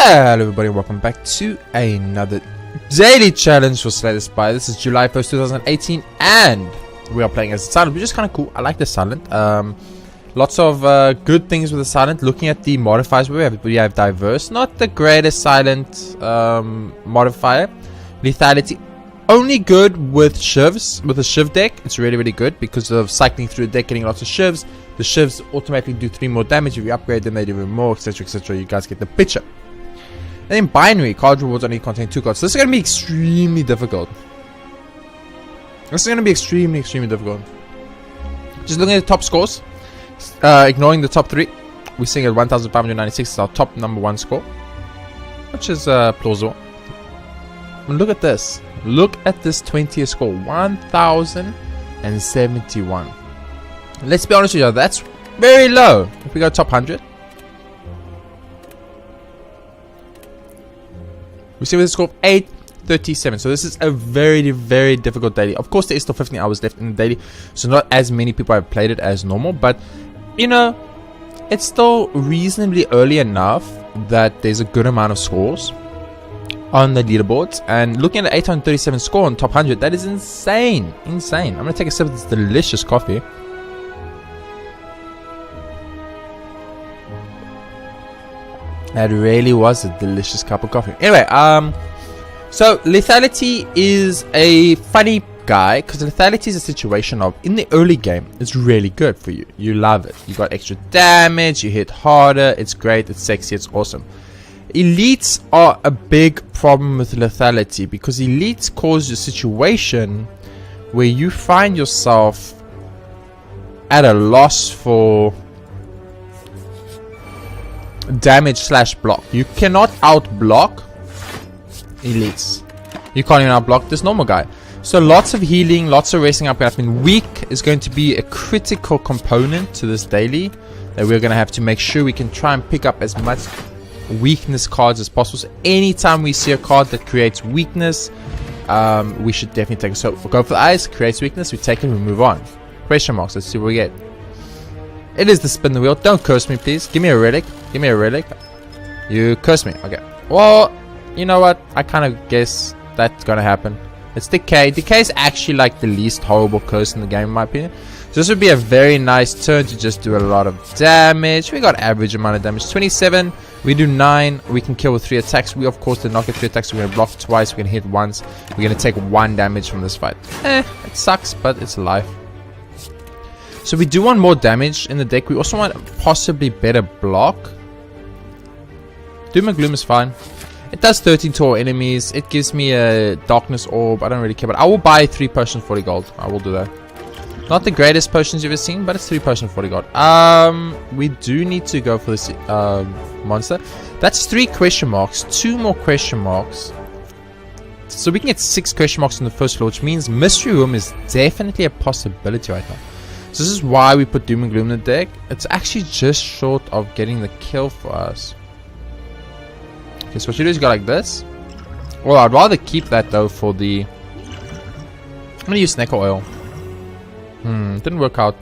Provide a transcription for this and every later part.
Hello everybody, welcome back to another daily challenge for Slay the Spire. This is July 1st, 2018 and we are playing as a silent, which is kind of cool. I like the silent. Lots of good things with the silent. Looking at the modifiers we have diverse, not the greatest silent modifier. Lethality, only good with shivs, with a shiv deck. It's really good because of cycling through the deck, getting lots of shivs. The shivs automatically do 3 more damage. If you upgrade them, they do more, etc. You guys get the picture. And then binary, card rewards only contain 2 cards. So this is going to be extremely difficult. This is going to be extremely difficult. Just looking at the top scores, ignoring the top 3, we're seeing at 1,596 is our top number 1 score, which is plausible. And look at this. Look at this 20th score, 1,071. Let's be honest with you, that's very low. If we go top 100, we see with a score of 837. So this is a very difficult daily. Of course, there is still 15 hours left in the daily, so not as many people have played it as normal. But you know, it's still reasonably early enough that there's a good amount of scores on the leaderboards. And looking at the 837 score on top 100, that is insane. I'm gonna take a sip of this delicious coffee. That really was a delicious cup of coffee. Anyway, so lethality is a funny guy because lethality is a situation of, in the early game, it's really good for you. You love it. You got extra damage, you hit harder, it's great, it's sexy, it's awesome. Elites are a big problem with lethality because elites cause a situation where you find yourself at a loss for damage slash block. You cannot outblock elites. You can't even outblock this normal guy. So lots of healing, lots of racing up. I mean, weak is going to be a critical component to this daily that we're going to have to make sure we can try and pick up as much weakness cards as possible. So anytime we see a card that creates weakness, we should definitely take it. So we'll go for the eyes, creates weakness, we take it, we move on. Question marks, let's see what we get. It is the spin the wheel. Don't curse me, please. Give me a relic. Give me a relic. You curse me. Okay. Well, you know what? I kind of guess that's gonna happen. It's decay. Decay is actually like the least horrible curse in the game, in my opinion. So this would be a very nice turn to just do a lot of damage. We got average amount of damage. 27. We do 9. We can kill with 3 attacks. We of course did not get 3 attacks. So we're gonna block twice. We're gonna hit once. We're gonna take 1 damage from this fight. It sucks, but it's life. So we do want more damage in the deck. We also want possibly better block. Doom and Gloom is fine. It does 13 to all enemies. It gives me a Darkness Orb. I don't really care, but I will buy 3 potions 40 gold. I will do that. Not the greatest potions you've ever seen, but it's 3 potions 40 gold. We do need to go for this monster. That's 3 question marks. 2 more question marks. So we can get 6 question marks on the first floor, which means Mystery Room is definitely a possibility right now. So this is why we put Doom and Gloom in the deck. It's actually just short of getting the kill for us. Okay, so what you do is you go like this. Well, I'd rather keep that though for the... I'm gonna use Snake Oil. Didn't work out.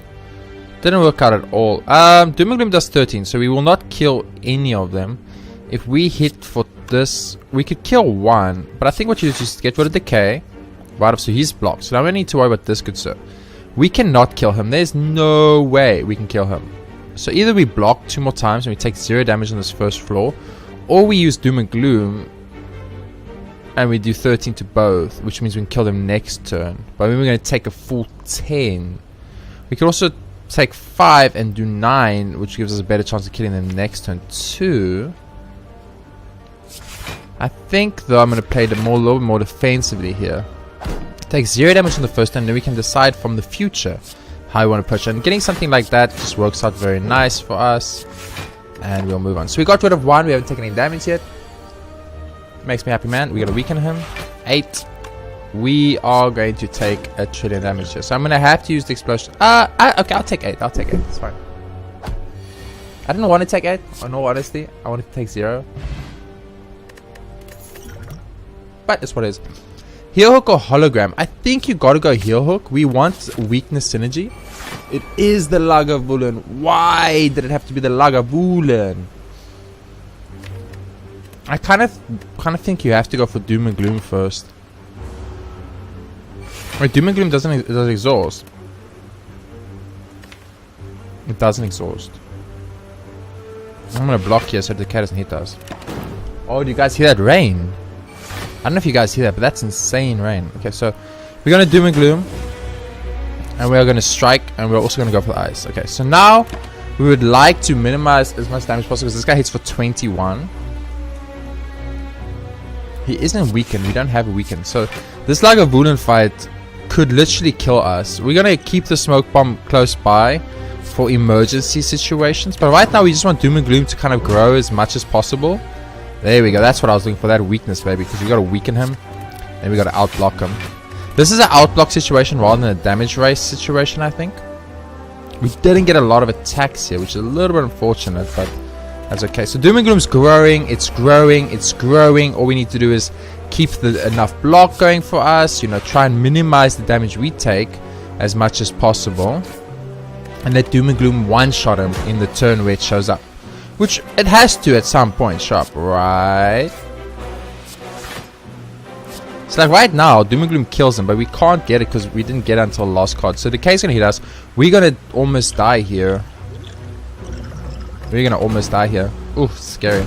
Didn't work out at all. Doom and Gloom does 13, so we will not kill any of them. If we hit for this, we could kill 1. But I think what you do is just get rid of Decay. Right up, so he's blocked. So now we need to worry about this, good sir. We cannot kill him. There's no way we can kill him. So either we block 2 more times and we take 0 damage on this first floor, or we use Doom and Gloom and we do 13 to both, which means we can kill them next turn. But then we're going to take a full 10. We can also take 5 and do 9, which gives us a better chance of killing them next turn too. I think though I'm going to play them a little bit more defensively here. Take 0 damage on the first turn, then we can decide from the future how we want to push. And getting something like that just works out very nice for us. And we'll move on. So we got rid of 1. We haven't taken any damage yet. Makes me happy, man. We gotta weaken him. 8. We are going to take 1 trillion damage here. So I'm gonna have to use the explosion. Okay, I'll take 8. I'll take 8. It's fine. I didn't want to take 8. In all honesty, I wanted to take 0. But it's what it is. Heel Hook or Hologram? I think you gotta go Heel Hook. We want weakness synergy. It is the Lagavulin. Why did it have to be the Lagavulin? I kind of think you have to go for Doom and Gloom first. Wait, Doom and Gloom does exhaust. It doesn't exhaust. I'm gonna block here so the cat doesn't hit us. Oh, do you guys hear that rain? I don't know if you guys hear that, but that's insane rain. Okay, so we're gonna Doom and Gloom, and we are gonna strike, and we're also gonna go for the ice. Okay, so now we would like to minimize as much damage possible because this guy hits for 21. He isn't weakened. We don't have a weakened. So this Lagavulin fight could literally kill us. We're gonna keep the smoke bomb close by for emergency situations, but right now we just want Doom and Gloom to kind of grow as much as possible. There we go. That's what I was looking for, that weakness, baby, because we got to weaken him and we got to outblock him. This is an outblock situation rather than a damage race situation, I think. We didn't get a lot of attacks here, which is a little bit unfortunate, but that's okay. So Doom and Gloom's growing. It's growing. It's growing. All we need to do is keep enough block going for us, you know, try and minimize the damage we take as much as possible, and let Doom and Gloom one-shot him in the turn where it shows up. Which it has to at some point, sharp, right? So like right now, Doom and Gloom kills him, but we can't get it because we didn't get it until the last card. So Decay's gonna hit us. We're gonna almost die here. We're gonna almost die here. Ooh, scary.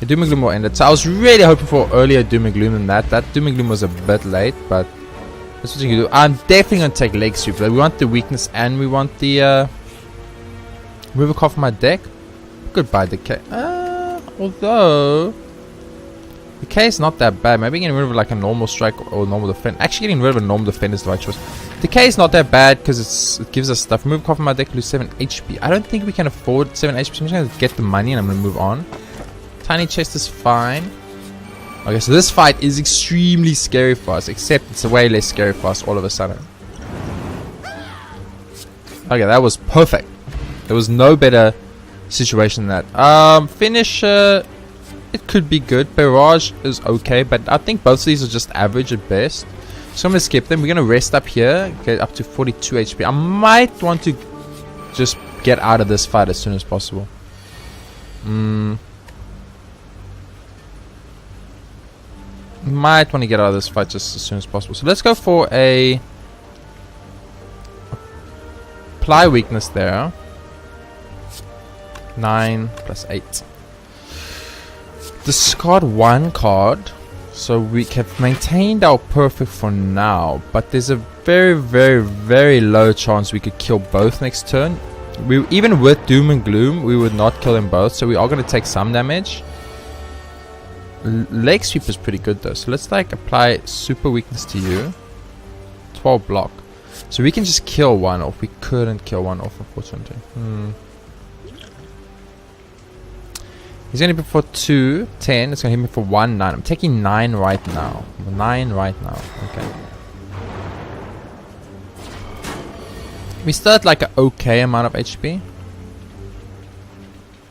The Doom and Gloom will end it. So I was really hoping for earlier Doom and Gloom than that. That Doom and Gloom was a bit late, but that's what you can do. I'm definitely gonna take leg sweep. We want the weakness and we want the remove a card from my deck. Goodbye, Decay. Although Decay is not that bad. Maybe getting rid of like a normal strike or normal defense. Actually, getting rid of a normal defense is the right choice. Decay is not that bad because it gives us stuff. Remove a card from my deck, lose 7 HP. I don't think we can afford 7 HP. So I'm just gonna get the money and I'm gonna move on. Tiny chest is fine. Okay, so this fight is extremely scary for us, except it's way less scary for us all of a sudden. Okay, that was perfect. There was no better situation than that. Finisher, it could be good. Barrage is okay, but I think both of these are just average at best. So I'm gonna skip them. We're gonna rest up here, get up to 42 HP. I might want to just get out of this fight as soon as possible. Might want to get out of this fight just as soon as possible. So let's go for a apply weakness there. 9 plus 8. Discard 1 card. So we have maintained our perfect for now, but there's a very, very, very low chance we could kill both next turn. Even with Doom and Gloom, we would not kill them both, so we are going to take some damage. Leg sweep is pretty good though, so let's like apply super weakness to you. 12 block. So we can just kill one off. We couldn't kill one off, unfortunately. He's gonna hit me for 2, 10. It's gonna hit me for 1, 9. I'm taking 9 right now. 9 right now. Okay. We still had like an okay amount of HP.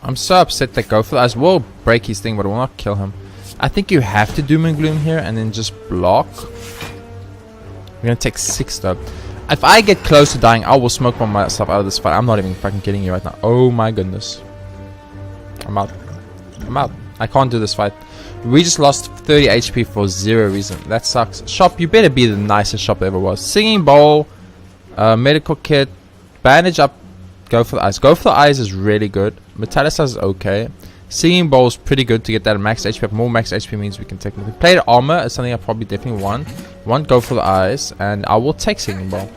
I'm so upset that go for the ice will break his thing, but it will not kill him. I think you have to Doom and Gloom here and then just block. We're gonna take 6 though. If I get close to dying, I will smoke myself out of this fight. I'm not even fucking kidding you right now. Oh my goodness. I'm out. I'm out. I can't do this fight. We just lost 30 HP for 0 reason. That sucks. Shop, you better be the nicest shop there ever was. Singing bowl, medical kit, bandage up, go for the eyes. Go for the eyes is really good. Metallus is okay. Singing bowl is pretty good to get that max HP. More max HP means we can take it. Plate armor is something I probably definitely want. Go for the eyes, and I will take singing bowl.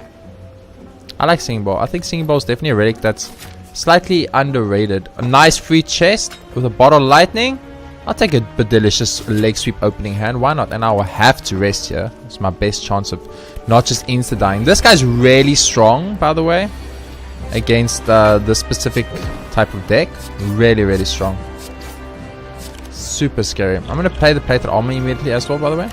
I like singing bowl. I think singing bowl is definitely a relic that's slightly underrated. A nice free chest with a bottle of lightning. I'll take a delicious leg sweep opening hand. Why not? And I will have to rest here. It's my best chance of not just insta dying. This guy's really strong, by the way, against this specific type of deck. Really, really strong. Super scary. I'm going to play the plated armor immediately as well, by the way.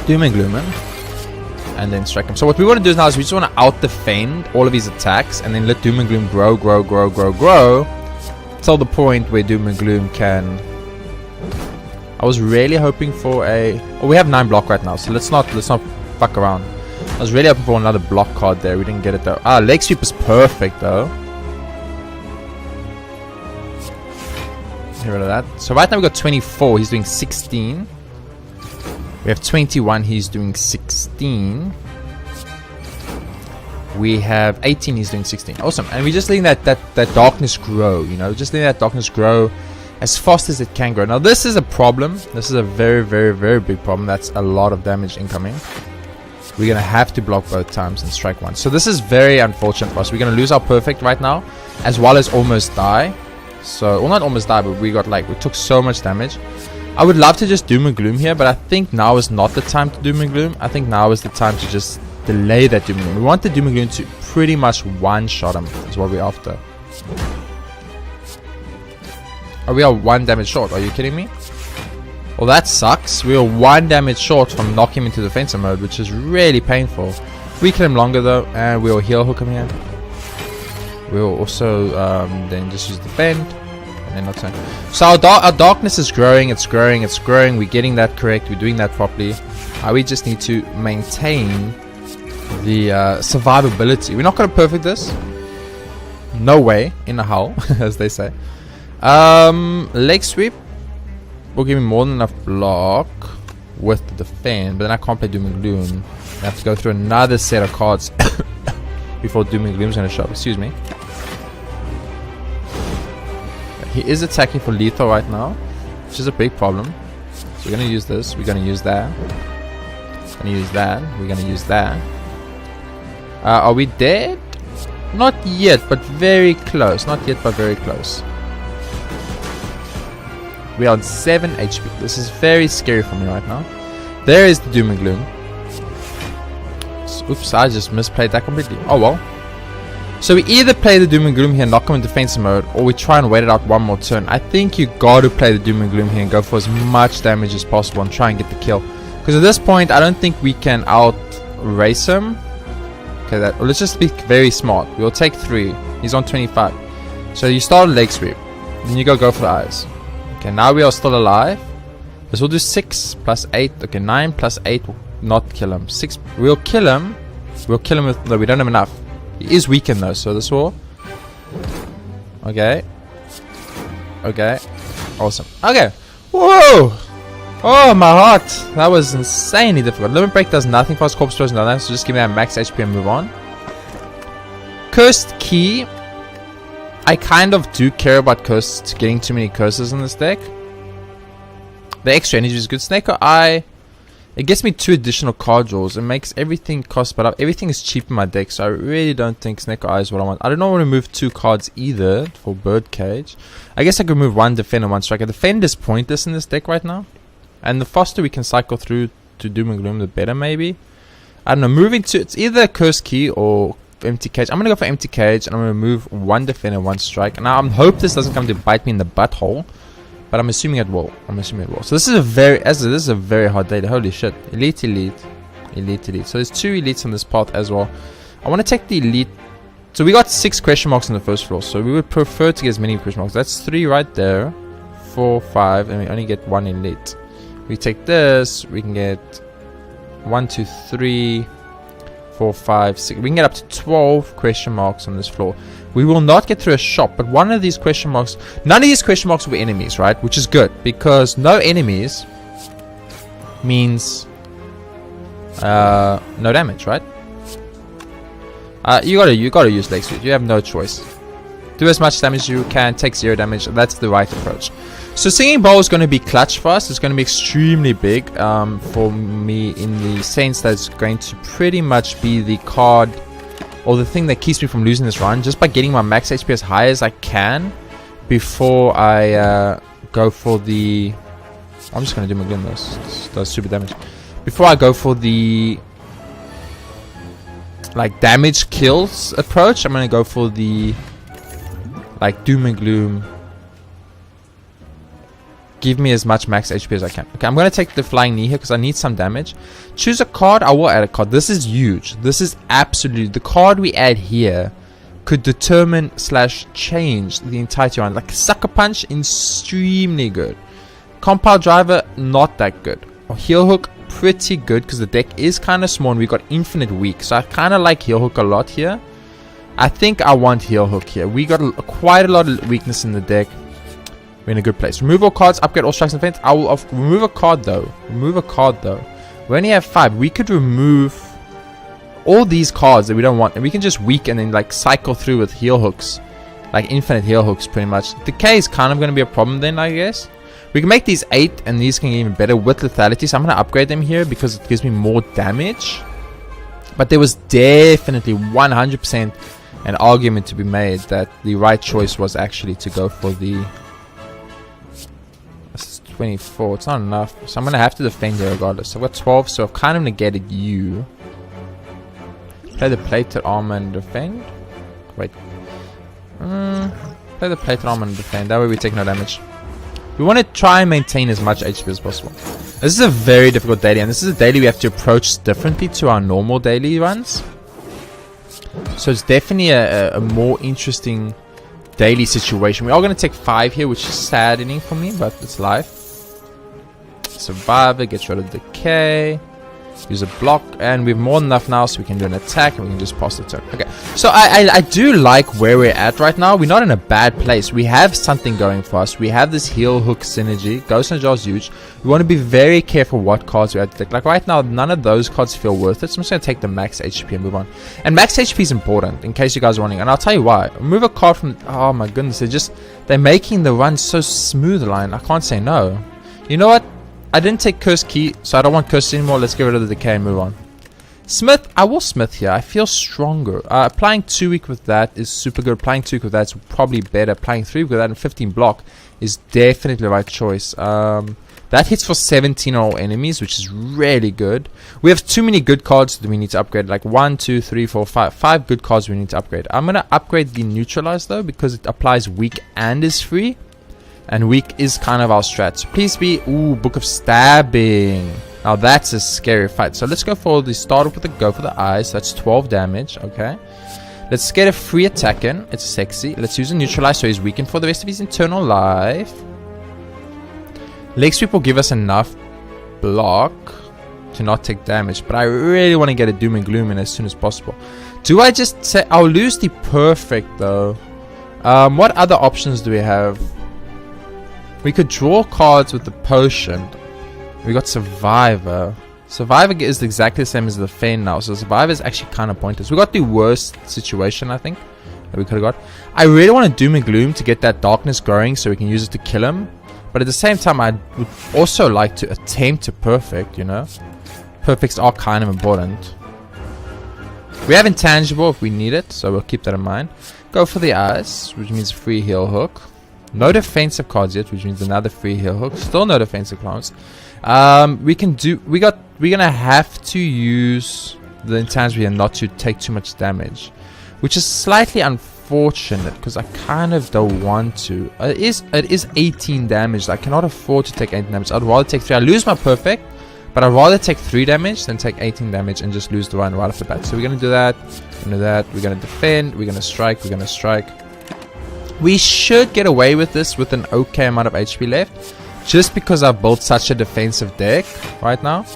Doom and Gloom, and then strike him. So what we want to do now is we just want to out-defend all of his attacks and then let Doom and Gloom grow till the point where Doom and Gloom can... I was really hoping for a... Oh, we have 9 block right now, so let's not fuck around. I was really hoping for another block card there. We didn't get it though. Ah, leg sweep is perfect though. Get rid of that. So right now we got 24. He's doing 16. We have 21. He's doing 16. We have 18. He's doing 16. Awesome. And we're just letting that darkness grow. You know, just letting that darkness grow as fast as it can grow. Now this is a problem. This is a very, very, very big problem. That's a lot of damage incoming. We're going to have to block both times and strike once. So this is very unfortunate for us. We're going to lose our perfect right now, as well as almost die. So, well, not almost die, but we took so much damage. I would love to just doom and gloom here, but I think now is not the time to doom and gloom. I think now is the time to just delay that doom and gloom. We want the doom and gloom to pretty much one-shot him, is what we're after. Oh, we are 1 damage short. Are you kidding me? Well, that sucks. We are 1 damage short from knocking him into defensive mode, which is really painful. We kill him longer though, and we'll heal hook him here. We'll also then just use defend, and then not so. So our darkness is growing. It's growing. It's growing. We're getting that correct. We're doing that properly. We just need to maintain the survivability. We're not going to perfect this. No way in a hell, as they say. Leg sweep will give me more than enough block with the defend, but then I can't play doom and gloom. I have to go through another set of cards before doom and gloom is going to show up. Excuse me. He is attacking for lethal right now, which is a big problem. So we're going to use this. We're going to use that. We're going to use that. We're going to use that. Are we dead? Not yet, but very close. Not yet, but very close. We are on 7 HP. This is very scary for me right now. There is the doom and gloom. Oops, I just misplayed that completely. Oh well. So we either play the doom and gloom here and knock him in defensive mode, or we try and wait it out one more turn. I think you got to play the doom and gloom here and go for as much damage as possible and try and get the kill. Because at this point, I don't think we can out race him. Okay, let's just be very smart. We'll take 3. He's on 25. So you start a leg sweep. Then you go for the eyes. Okay, now we are still alive. This will do 6 plus 8. Okay, 9 plus 8 will not kill him. 6. We'll kill him. We'll kill him with... No, we don't have enough. He is weakened though, so this will... Okay. Okay. Awesome. Okay. Whoa! Oh, my heart. That was insanely difficult. Limit Break does nothing for us. Corpse Throws and that, so just give me that max HP and move on. Cursed Key. I kind of do care about cursed, getting too many curses in this deck. The extra energy is good. Snake Eye, it gets me 2 additional card draws. It makes everything cost, but everything is cheap in my deck, so I really don't think Snake Eye is what I want. I don't want to move 2 cards either for Birdcage. I guess I could move 1 defend and 1 striker. Defend is pointless in this deck right now, and the faster we can cycle through to Doom and Gloom, the better maybe. I don't know, moving to, it's either Cursed Key or Empty Cage. I'm going to go for Empty Cage, and I'm going to move 1 defend and 1 strike. Now, I hope this doesn't come to bite me in the butthole, but I'm assuming it will. So this is a very hard data. Holy shit. Elite. So there's 2 elites on this path as well. I want to take the elite. So we got 6 question marks on the first floor, so we would prefer to get as many question marks. That's 3 right there, 4, 5, and we only get 1 elite. We take this, we can get 1, 2, 3, 4, 5, 6. We can get up to 12 question marks on this floor. We will not get through a shop, but one of these question marks, none of these question marks will be enemies, right? Which is good, because no enemies means no damage, right? You gotta use leg sweep. You have no choice. Do as much damage as you can, take 0 damage. That's the right approach. So Singing Bowl is going to be clutch for us. It's going to be extremely big for me, in the sense that it's going to pretty much be the card or the thing that keeps me from losing this run, just by getting my max HP as high as I can before I go for the... I'm just going to do my gun. Those super damage. Before I go for the like damage kills approach, I'm going to go for the like Doom and Gloom. Give me as much max HP as I can. Okay, I'm going to take the Flying Knee here because I need some damage. Choose a card. I will add a card. This is huge. This is absolutely... The card we add here could determine / change the entirety round. Like Sucker Punch, extremely good. Compile Driver, not that good. Or Heel Hook, pretty good because the deck is kind of small and we've got infinite weak. So I kind of like Heal Hook a lot here. I think I want Heal Hook here. We got quite a lot of weakness in the deck. We're in a good place. Remove all cards, upgrade all strikes and defense. I will remove a card though. We only have 5. We could remove all these cards that we don't want, and we can just weak and then like cycle through with heal hooks, like infinite heal hooks pretty much. Decay is kind of going to be a problem then, I guess. We can make these 8 and these can get even better with lethality, so I'm going to upgrade them here because it gives me more damage. But there was definitely 100% an argument to be made that the right choice was actually to go for the 24. It's not enough, so I'm going to have to defend here regardless. I've got 12, so I've kind of negated you. Play the plated armor and defend. Wait. Play the plated armor and defend. That way we take no damage. We want to try and maintain as much HP as possible. This is a very difficult daily, and this is a daily we have to approach differently to our normal daily runs. So it's definitely a more interesting daily situation. We are going to take 5 here, which is saddening for me, but it's life. Survivor, gets rid of decay. Use a block, and we have more than enough now, so we can do an attack and we can just pass the turn. Okay, so I do like where we're at right now. We're not in a bad place. We have something going for us. We have this heal hook synergy. Ghost and Jar is huge. We want to be very careful what cards we have to take. Like right now, none of those cards feel worth it, so I'm just going to take the max HP and move on. And max HP is important in case you guys are wondering, and I'll tell you why. Remove a card from, oh my goodness, they're making the run so smooth, line. I can't say no. You know what? I didn't take Curse Key, so I don't want Curse anymore. Let's get rid of the decay and move on. Smith, I will Smith here. I feel stronger. Applying 2 weak with that is super good. Applying 2 weak with that is probably better. Applying 3 weak with that and 15 block is definitely the right choice. That hits for 17 on all enemies, which is really good. We have too many good cards that we need to upgrade. Like 1, 2, 3, 4, 5. 5 good cards we need to upgrade. I'm going to upgrade the Neutralize though, because it applies weak and is free. And weak is kind of our strat. So please be... Ooh, Book of Stabbing. Now that's a scary fight. So let's go for the... Start off with the Go for the Eyes. That's 12 damage. Okay. Let's get a free attack in. It's sexy. Let's use a Neutralize so he's weakened for the rest of his internal life. Leg Sweep will give us enough block to not take damage. But I really want to get a Doom and Gloom in as soon as possible. Do I just say... I'll lose the Perfect though. What other options do we have? We could draw cards with the Potion. We got Survivor. Survivor is exactly the same as the Feign now. So Survivor is actually kind of pointless. We got the worst situation, I think, that we could have got. I really want to Doom and Gloom to get that darkness growing so we can use it to kill him. But at the same time, I would also like to attempt to Perfect, you know. Perfects are kind of important. We have Intangible if we need it, so we'll keep that in mind. Go for the Eyes, which means free heal hook. No defensive cards yet, which means another free heal hook. Still no defensive clones. We're gonna have to use the intangible here not to take too much damage, which is slightly unfortunate because I kind of don't want to. It is 18 damage. I cannot afford to take 18 damage. I'd rather take 3. I lose my Perfect, but I'd rather take 3 damage than take 18 damage and just lose the run right off the bat. So we're gonna do that. We're gonna do that. We're gonna defend. We're gonna strike. We're gonna strike. We should get away with this with an okay amount of HP left, just because I've built such a defensive deck right now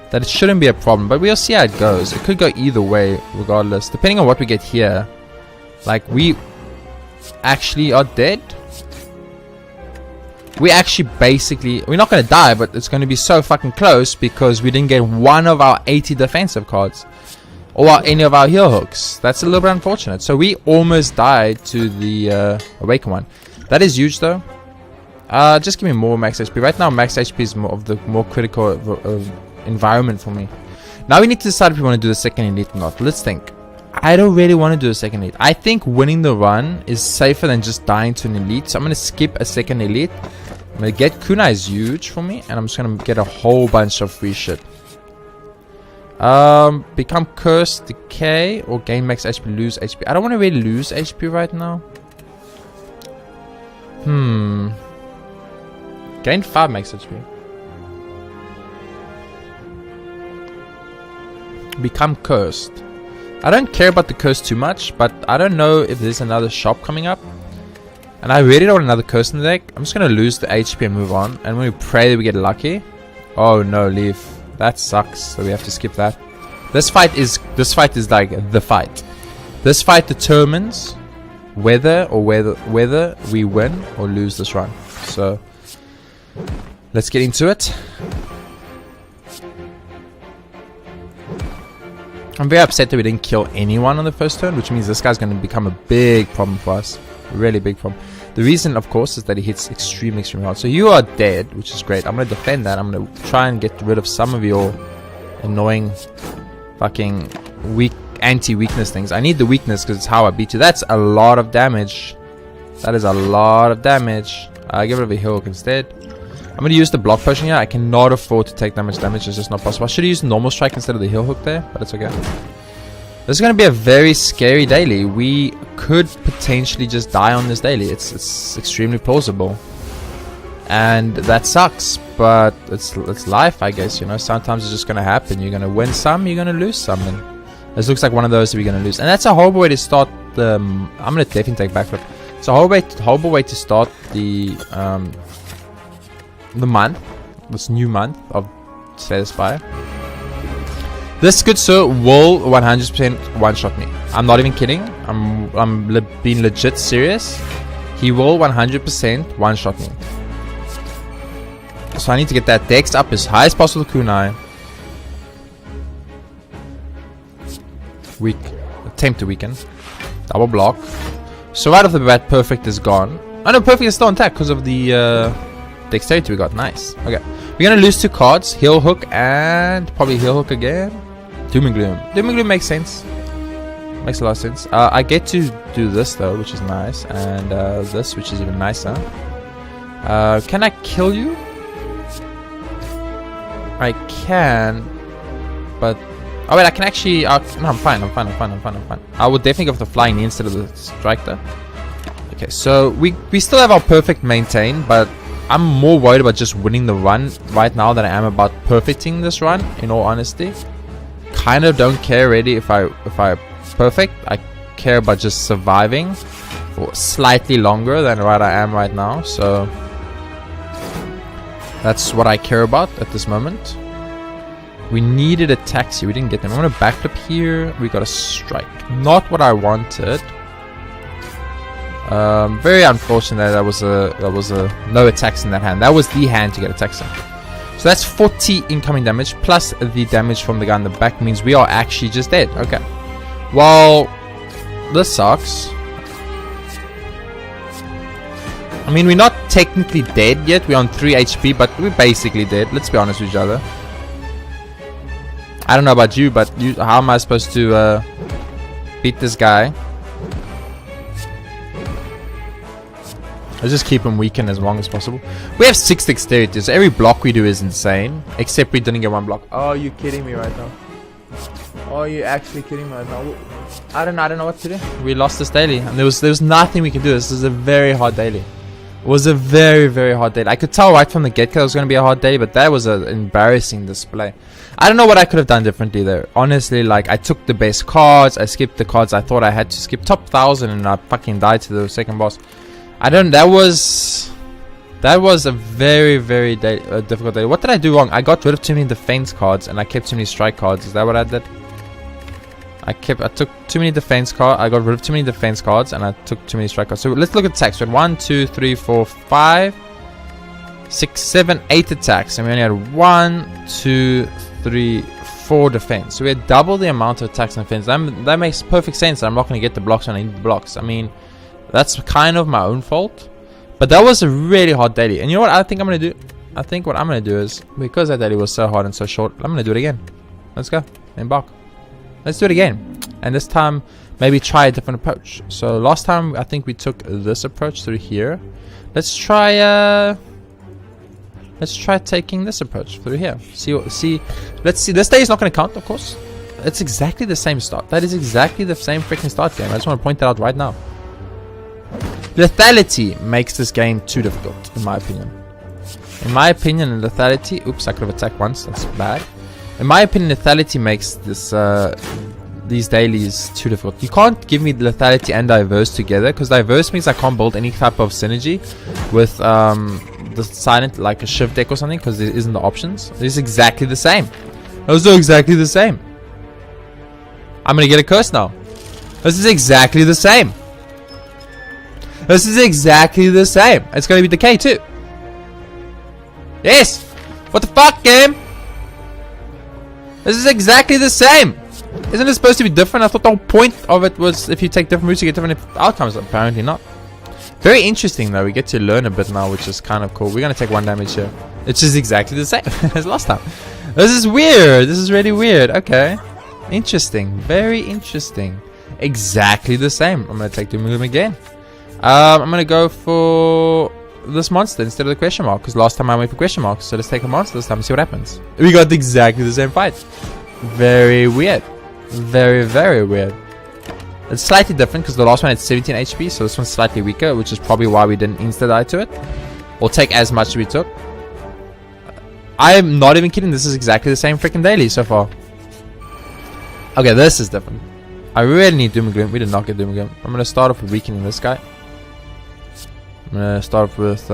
that it shouldn't be a problem. But we'll see how it goes. It could go either way regardless, depending on what we get here. Like, we actually are dead. We actually basically, we're not going to die, but it's going to be so fucking close because we didn't get one of our 80 defensive cards. Or any of our heal hooks. That's a little bit unfortunate. So we almost died to the Awaken one. That is huge though. Just give me more max HP. Right now max HP is more of the more critical environment for me. Now we need to decide if we want to do the second elite or not. Let's think. I don't really want to do a second elite. I think winning the run is safer than just dying to an elite. So I'm going to skip a second elite. I'm going to get Kunai is huge for me. And I'm just going to get a whole bunch of free shit. Become Cursed, Decay, or gain max HP, lose HP. I don't want to really lose HP right now. Gain 5 max HP. Become Cursed. I don't care about the Curse too much, but I don't know if there's another shop coming up. And I really don't want another Curse in the deck. I'm just going to lose the HP and move on. And we pray that we get lucky. Oh no, leave. That sucks. So we have to skip that. This fight is like the fight. This fight determines whether we win or lose this run. So let's get into it. I'm very upset that we didn't kill anyone on the first turn, which means this guy's going to become a big problem for us. A really big problem. The reason, of course, is that he hits extremely hard. So you are dead, which is great. I'm going to defend that. I'm going to try and get rid of some of your annoying fucking weak anti-weakness things. I need the weakness because it's how I beat you. That's a lot of damage. That is a lot of damage. Get rid of a heal hook instead. I'm going to use the block potion here. I cannot afford to take that much damage. It's just not possible. I should have used normal strike instead of the heal hook there, but it's okay. This is going to be a very scary daily. We could potentially just die on this daily. It's extremely plausible. And that sucks, but it's life, I guess, you know. Sometimes it's just going to happen. You're going to win some, you're going to lose some. And this looks like one of those that we're going to lose. And that's a horrible way to start the... I'm going to definitely take backflip. It's a horrible way to start the month, this new month of Slay the Spire. This good sir will 100% one-shot me. I'm not even kidding. I'm being legit serious. He will 100% one-shot me. So I need to get that dex up as high as possible. Kunai. Weak. Attempt to weaken. Double block. So right off the bat, perfect is gone. Oh no, perfect is still intact because of the dexterity we got. Nice. Okay. We're gonna lose 2 cards. Heal hook and probably heal hook again. Doom and gloom. Doom and gloom makes sense. Makes a lot of sense. I get to do this though, which is nice, and this, which is even nicer. Can I kill you? I can, but oh wait, I can actually. No, I'm fine. I'm fine. I would definitely go for the flying knee instead of the strike though. Okay, so we still have our perfect maintain, but I'm more worried about just winning the run right now than I am about perfecting this run. In all honesty, kind of don't care really if I perfect. I care about just surviving for slightly longer than what I am right now. So that's what I care about at this moment. We needed a taxi. We didn't get them. I'm gonna backflip here. We got a strike. Not what I wanted. Very unfortunate. That was a no attacks in that hand. That was the hand to get attacks in. So that's 40 incoming damage plus the damage from the guy in the back means we are actually just dead. Okay. Well, this sucks. I mean, we're not technically dead yet. We're on 3 HP, but we're basically dead. Let's be honest with each other. I don't know about you, but how am I supposed to beat this guy? Let's just keep him weakened as long as possible. We have 6 dexterity, so every block we do is insane. Except we didn't get 1 block. Oh, you kidding me right now? Oh, you actually kidding me right now? I don't know what to do. We lost this daily, and there was nothing we could do. This is a very hard daily. It was a very, very hard daily. I could tell right from the get-go it was going to be a hard daily, but that was an embarrassing display. I don't know what I could have done differently there. Honestly, like, I took the best cards. I skipped the cards I thought I had to skip. Top 1000 and I fucking died to the second boss. That was a very, very difficult day. What did I do wrong? I got rid of too many defense cards and I kept too many strike cards. Is that what I did? I took too many defense cards. I got rid of too many defense cards and I took too many strike cards. So let's look at attacks. We had 1, 2, 3, 4, 5, 6, 7, 8 attacks, and we only had 1, 2, 3, 4 defense. So we had double the amount of attacks and defense. That makes perfect sense. I'm not going to get the blocks when I need the blocks. I mean, that's kind of my own fault. But that was a really hard daily. And you know what I think I'm going to do? I think what I'm going to do is, because that daily was so hard and so short, I'm going to do it again. Let's go. Embark. Let's do it again. And this time, maybe try a different approach. So last time, I think we took this approach through here. Let's try taking this approach through here. Let's see. This day is not going to count, of course. It's exactly the same start. That is exactly the same freaking start game. I just want to point that out right now. Lethality makes this game too difficult, in my opinion. In my opinion, lethality... Oops, I could have attacked once. That's bad. In my opinion, lethality makes this these dailies too difficult. You can't give me lethality and diverse together, because diverse means I can't build any type of synergy with the silent, like a shift deck or something, because there isn't the options. It's exactly the same. Those are exactly the same. I'm gonna get a curse now. This is exactly the same. This is exactly the same. It's gonna be decay too. Yes! What the fuck, game? This is exactly the same. Isn't it supposed to be different? I thought the whole point of it was if you take different routes you get different outcomes. Apparently not. Very interesting though. We get to learn a bit now, which is kind of cool. We're gonna take 1 damage here. It's just exactly the same as last time. This is weird. This is really weird. Okay. Interesting. Very interesting. Exactly the same. I'm gonna take Doom and Gloom again. I'm gonna go for this monster instead of the question mark, because last time I went for question marks. So let's take a monster this time and see what happens. We got exactly the same fight. Very weird. Very, very weird. It's slightly different because the last one had 17 HP, so this one's slightly weaker, which is probably why we didn't insta-die to it. Or take as much as we took. I'm not even kidding, this is exactly the same freaking daily so far. Okay, this is different. I really need Doom and Gloom. We did not get Doom and Gloom. I'm going to start off with weakening this guy. I'm going to start off with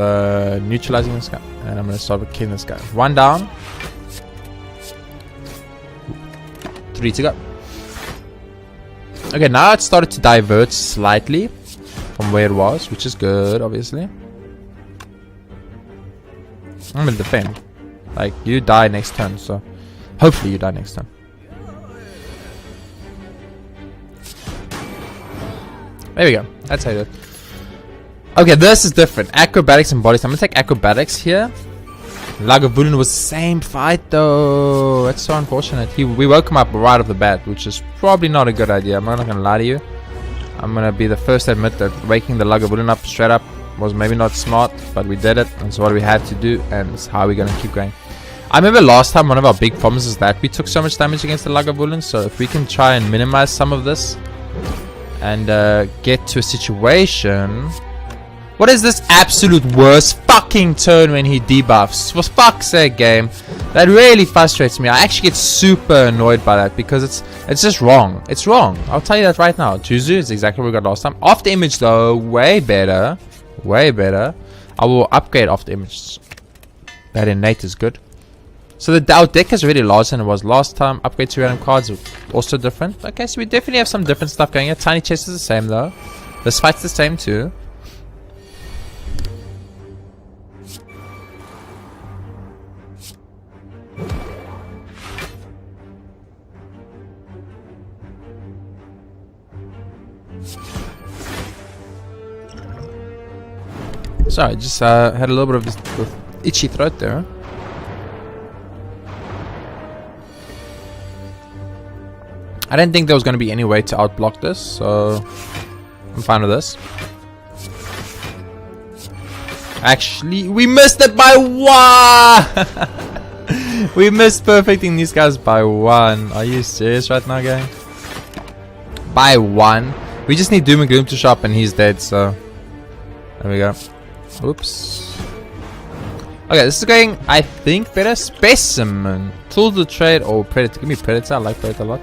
neutralizing this guy. And I'm going to start with killing this guy. 1 down. 3 to go. Okay, now it started to divert slightly from where it was, which is good, obviously. I'm going to defend. Like, you die next turn, so hopefully you die next turn. There we go. That's how you do it. Okay, this is different. Acrobatics and body. So I'm going to take acrobatics here. Lagavulin was the same fight though. That's so unfortunate. We woke him up right off the bat, which is probably not a good idea. I'm not going to lie to you. I'm going to be the first to admit that waking the Lagavulin up straight up was maybe not smart, but we did it. It's what we had to do, and it's how we're going to keep going. I remember last time one of our big problems is that we took so much damage against the Lagavulin, so if we can try and minimize some of this and get to a situation... What is this absolute worst fucking turn when he debuffs? For fuck's sake, game. That really frustrates me. I actually get super annoyed by that because it's just wrong. It's wrong. I'll tell you that right now. Juzu is exactly what we got last time. Off the image though, way better. Way better. I will upgrade off the image. That innate is good. So our deck is really larger than it was last time. Upgrade to random cards also different. Okay, so we definitely have some different stuff going here. Tiny chest is the same though. This fight's the same too. Sorry, just had a little bit of this itchy throat there. I didn't think there was going to be any way to outblock this, so I'm fine with this. Actually, we missed it by 1! We missed perfecting these guys by 1. Are you serious right now, gang? By 1. We just need Doom and Gloom to show up and he's dead, so... There we go. Oops. Okay, this is going, I think, better. Specimen. Tool to trade. Oh, Predator. Give me Predator. I like Predator a lot.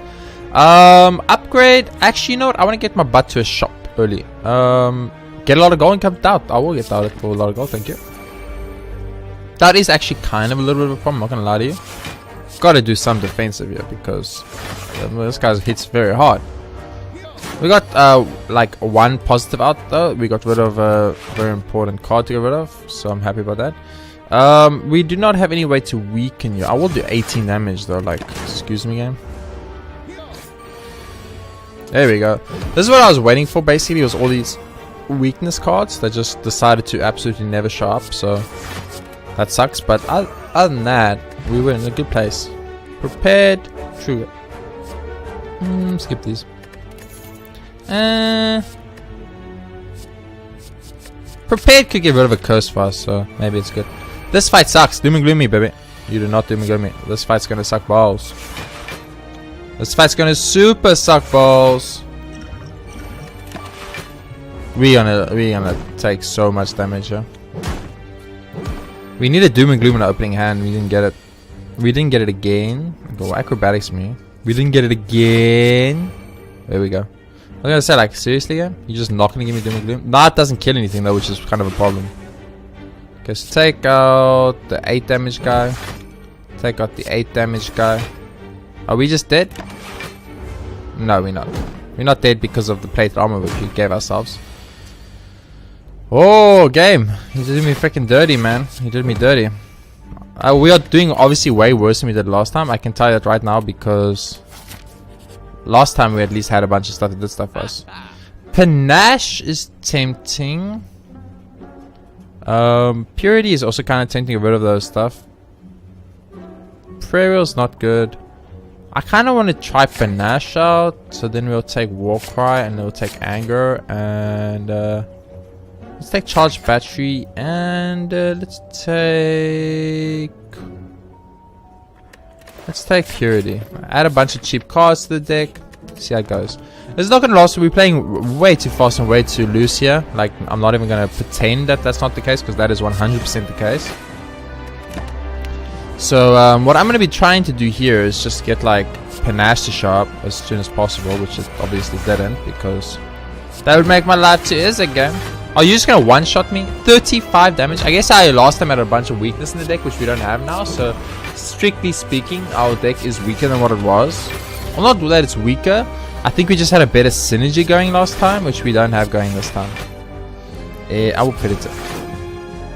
Upgrade. Actually, you know what? I want to get my butt to a shop early. Get a lot of gold and come out. I will get out for a lot of gold. Thank you. That is actually kind of a little bit of a problem. I'm not going to lie to you. Got to do some defensive here because this guy hits very hard. We got like 1 positive out though. We got rid of a very important card to get rid of, so I'm happy about that. We do not have any way to weaken you. I will do 18 damage though. Like, excuse me, game. There we go. This is what I was waiting for. Basically, was all these weakness cards that just decided to absolutely never show up. So that sucks. But other than that, we were in a good place. Prepared. True. Skip these. Prepared could get rid of a curse for us, so maybe it's good. This fight sucks. Doom and Gloom me, baby. You do not Doom and Gloom me. This fight's gonna suck balls. This fight's gonna super suck balls. We gonna take so much damage here. We need a Doom and Gloom in the opening hand. We didn't get it. We didn't get it again. Go acrobatics me. We didn't get it again. There we go. I was gonna say, like, seriously, yeah? You're just not gonna give me Doom and Gloom? Nah, it doesn't kill anything though, which is kind of a problem. Okay, so take out the 8 damage guy. Take out the 8 damage guy. Are we just dead? No, we're not. We're not dead because of the plate armor which we gave ourselves. Oh, game. He did me freaking dirty, man. He did me dirty. We are doing obviously way worse than we did last time. I can tell you that right now because last time we at least had a bunch of stuff that did stuff for us. Panache is tempting. Purity is also kind of tempting. Get rid of those stuff. Prairie's not good. I kind of want to try Panache out. So then we'll take Warcry and we'll take Anger. And let's take Charged Battery. And let's take Purity. Add a bunch of cheap cards to the deck. See how it goes. It's not going to last. We're playing way too fast and way too loose here. Like, I'm not even going to pretend that that's not the case, because that is 100% the case. So, what I'm going to be trying to do here is just get, like, Panache to show up as soon as possible, which it obviously didn't, because that would make my life too easy again. Are you just going to one-shot me? 35 damage. I guess I last time had a bunch of weakness in the deck, which we don't have now. So, strictly speaking, our deck is weaker than what it was. Well, not that it's weaker. I think we just had a better synergy going last time, which we don't have going this time. I will put it.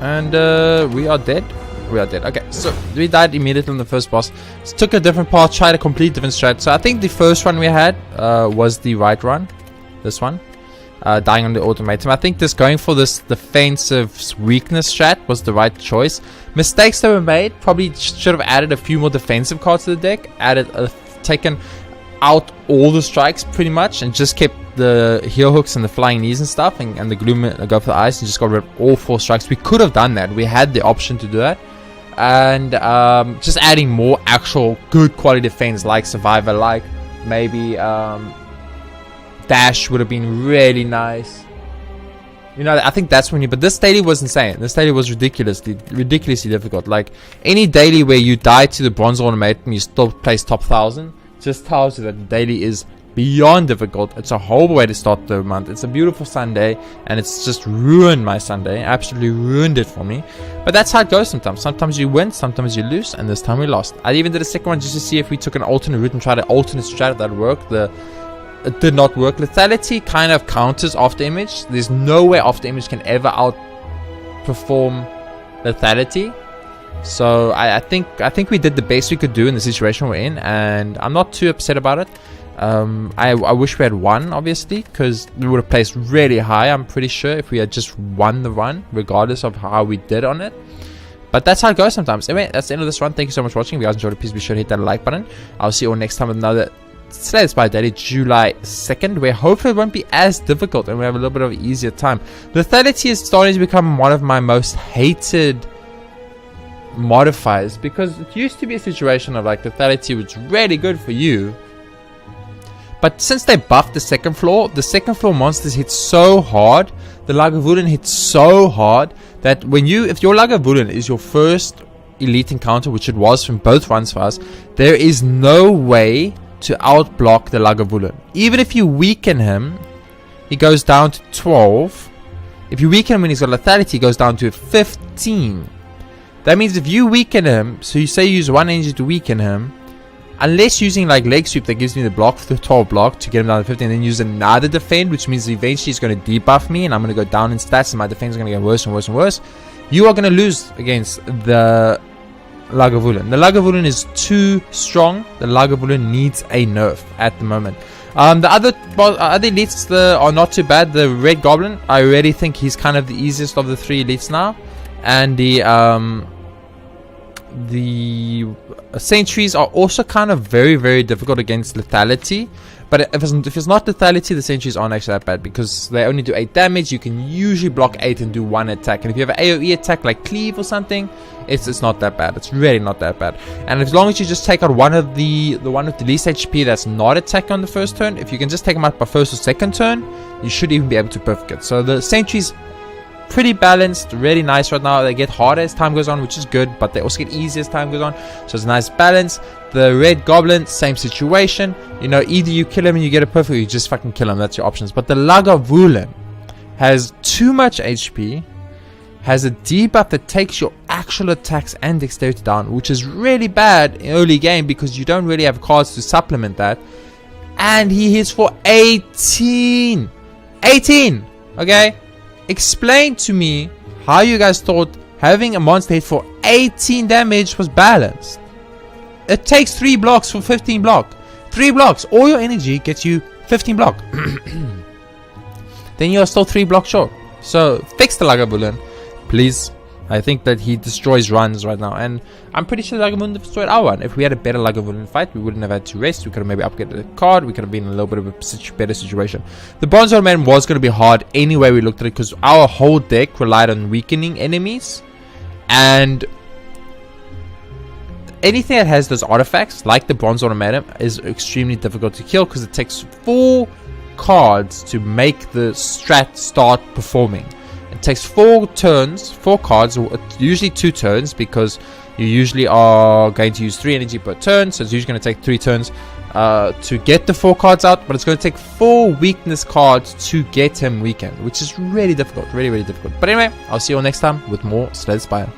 And we are dead. We are dead. Okay, so we died immediately on the first boss. So took a different path, tried a complete different strat. So I think the first one we had was the right run. This one. Dying on the automatum. I think this going for this defensive weakness strat was the right choice. Mistakes that were made. Probably should have added a few more defensive cards to the deck. Taken out all the strikes pretty much and just kept the heel hooks and the flying knees and stuff and the gloom go for the ice and just got rid of all 4 strikes. We could have done that. We had the option to do that. And just adding more actual good quality defense like Survivor, like maybe Dash would have been really nice. You know, I think that's when you... But this daily was insane. This daily was ridiculously difficult. Like, any daily where you die to the bronze ornament and you still place top 1000 just tells you that the daily is beyond difficult. It's a horrible way to start the month. It's a beautiful Sunday, and it's just ruined my Sunday. Absolutely ruined it for me. But that's how it goes sometimes. Sometimes you win, sometimes you lose, and this time we lost. I even did a second one just to see if we took an alternate route and tried an alternate strat that worked. It did not work. Lethality kind of counters After Image. There's no way After Image can ever outperform Lethality. So I think we did the best we could do in the situation we're in, and I'm not too upset about it. I wish we had won, obviously, because we would have placed really high, I'm pretty sure, if we had just won the run, regardless of how we did on it. But that's how it goes sometimes. Anyway, that's the end of this run. Thank you so much for watching. If you guys enjoyed it, please be sure to hit that like button. I'll see you all next time with another Slay the Spire daily, July 2nd, where hopefully it won't be as difficult and we have a little bit of an easier time. Lethality is starting to become one of my most hated modifiers, because it used to be a situation of like lethality was really good for you, but since they buffed the second floor monsters hit so hard, the Lagavulin hits so hard that if your Lagavulin is your first elite encounter, which it was from both runs for us, there is no way to outblock the Lagavulin. Even if you weaken him, he goes down to 12. If you weaken him when he's got lethality, he goes down to 15. That means if you weaken him, so you say you use 1 energy to weaken him, unless using like leg sweep that gives me the block, the 12 block to get him down to 15, and then use another defend, which means eventually he's going to debuff me and I'm going to go down in stats and my defense is going to get worse and worse and worse, you are going to lose against the Lagavulin. The Lagavulin is too strong. The Lagavulin needs a nerf at the moment. The other elites are not too bad. The Red Goblin, I already think he's kind of the easiest of the 3 elites now. And the sentries are also kind of very, very difficult against lethality. But if it's not lethality, the sentries aren't actually that bad, because they only do 8 damage. You can usually block 8 and do 1 attack. And if you have an AoE attack like Cleave or something, it's not that bad. It's really not that bad. And as long as you just take out one of the one with the least HP that's not attacking on the first turn, if you can just take them out by first or second turn, you should even be able to perfect it. So the sentries, pretty balanced, really nice right now. They get harder as time goes on, which is good, but they also get easier as time goes on, so it's a nice balance. The Red Goblin, same situation. You know, either you kill him and you get it perfect, or you just fucking kill him. That's your options. But the Lagavulin has too much HP, has a debuff that takes your actual attacks and dexterity down, which is really bad in early game because you don't really have cards to supplement that. And he hits for 18. 18! Okay? Explain to me how you guys thought having a monster hit for 18 damage was balanced. It takes 3 blocks for 15 block. 3 blocks. All your energy gets you 15 block. Then you're still 3 blocks short. So fix the Lagavulin, please. I think that he destroys runs right now, and I'm pretty sure Lagavulin destroyed our one. If we had a better Lagavulin fight, we wouldn't have had to rest. We could have maybe upgraded a card. We could have been in a little bit of a better situation. The Bronze Man was going to be hard anyway. We looked at it because our whole deck relied on weakening enemies, and anything that has those artifacts, like the Bronze Automatum, is extremely difficult to kill because it takes 4 cards to make the strat start performing. It takes 4 turns, 4 cards, or usually 2 turns, because you usually are going to use 3 energy per turn, so it's usually going to take 3 turns to get the 4 cards out, but it's going to take 4 weakness cards to get him weakened, which is really difficult, really difficult. But anyway, I'll see you all next time with more Slay the Spire.